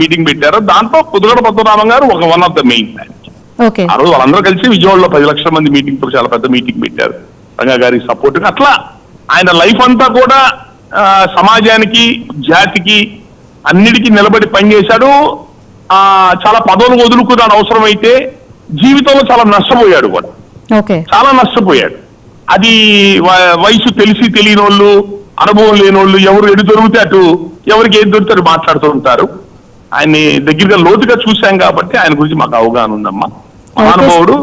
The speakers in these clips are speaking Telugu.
మీటింగ్ పెట్టారు. దాంట్లో పొద్దుగడ పద్మనాభం గారు ఒక one of the main man. ఆ రోజు వాళ్ళందరూ కలిసి విజయవాడలో 10 లక్షల మంది మీటింగ్ తో చాలా పెద్ద మీటింగ్ పెట్టారు రంగా గారి సపోర్ట్. అట్లా ఆయన లైఫ్ అంతా కూడా సమాజానికి, జాతికి, అన్నిటికీ నిలబడి పనిచేశాడు. చాలా పదవులు వదులుకున్నాడు అవసరమైతే. జీవితంలో చాలా నష్టపోయాడు కూడా, చాలా నష్టపోయాడు. అది వయసు తెలిసి తెలియని వాళ్ళు, అనుభవం లేని వాళ్ళు, ఎవరు ఎటు దొరికితే అటు, ఎవరికి ఏది దొరికితే అటు మాట్లాడుతూ ఉంటారు. ఆయన్ని దగ్గరగా లోతుగా చూశాం కాబట్టి ఆయన గురించి మాకు అవగాహన ఉందమ్మా. మహానుభావుడు.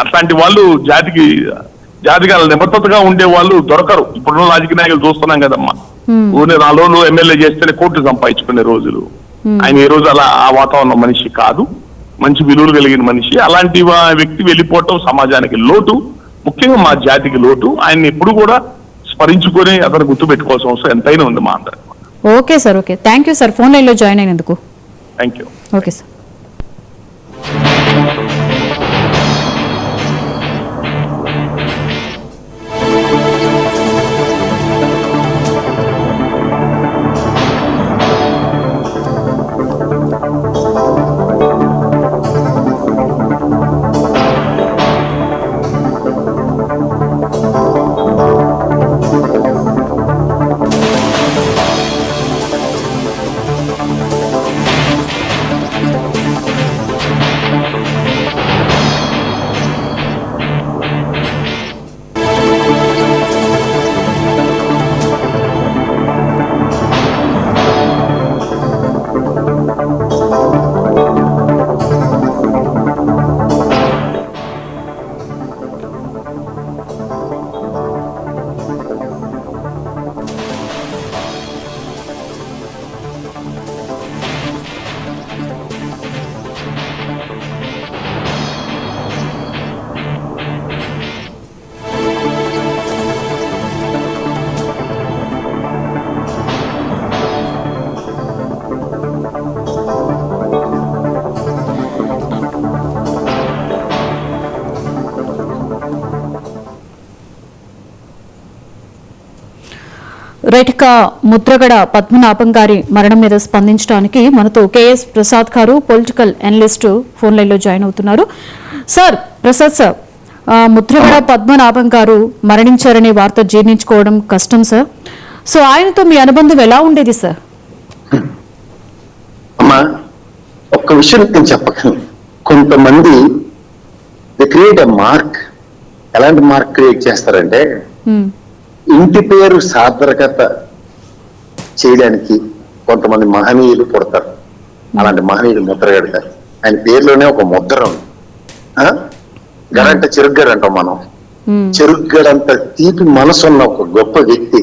అట్లాంటి వాళ్ళు జాతికి నిబద్ధతగా ఉండే వాళ్ళు దొరకరు. ఇప్పుడున్న రాజకీయ నాయకులు చూస్తున్నాం కదమ్మా. ఊరిని 4 రోజులు ఎమ్మెల్యే చేస్తేనే కోట్లు సంపాదించుకునే రోజులు. ఆయన ఏ రోజు అలా ఆ వాతావరణం మనిషి కాదు, మంచి విలువలు కలిగిన మనిషి. అలాంటి వ్యక్తి వెళ్ళిపోవటం సమాజానికి లోటు, ముఖ్యంగా మా జాతికి లోటు. ఆయన్ని ఎప్పుడు కూడా స్మరించుకొని అతను గుర్తు పెట్టుకోవాల్సిన అవసరం ఎంతైనా ఉంది మా అందరికి. Okay sir, okay, thank you sir phone line లో జాయిన్ అయినందుకు. Thank you. Okay sir. Right, Mudragada Padmanabham గారి మరణం మీద స్పందించడానికి మనతో కేఎస్ ప్రసాద్ గారు, పొలిటికల్ అనలిస్ట్, ఫోన్ లైన్ లో జాయిన్ అవుతున్నారు. సార్, ప్రసాద్ సార్, ముద్రగడ పద్మనాభం గారు మరణించారనే వార్త జీర్ణించుకోవడం కష్టం సార్. సో ఆయనతో మీ అనుబంధం ఎలా ఉండేది సార్? అమ్మా, ఒక్క విషయం నేను చెప్పగలను. కొంతమంది క్రియేట్ ఎ మార్క్. ఎలాంటి మార్క్ క్రియేట్ చేస్తారంటే, ఇంటి పేరు సార్థకత చేయడానికి కొంతమంది మహనీయులు పుడతారు. అలాంటి మహనీయులు ముద్రగడ గారు. ఆయన పేరులోనే ఒక ముద్ర ఉంది. గడంటే చెరుగ్గడ అంటాం మనం. చెరుగ్గడంత తీపి మనసున్న ఒక గొప్ప వ్యక్తి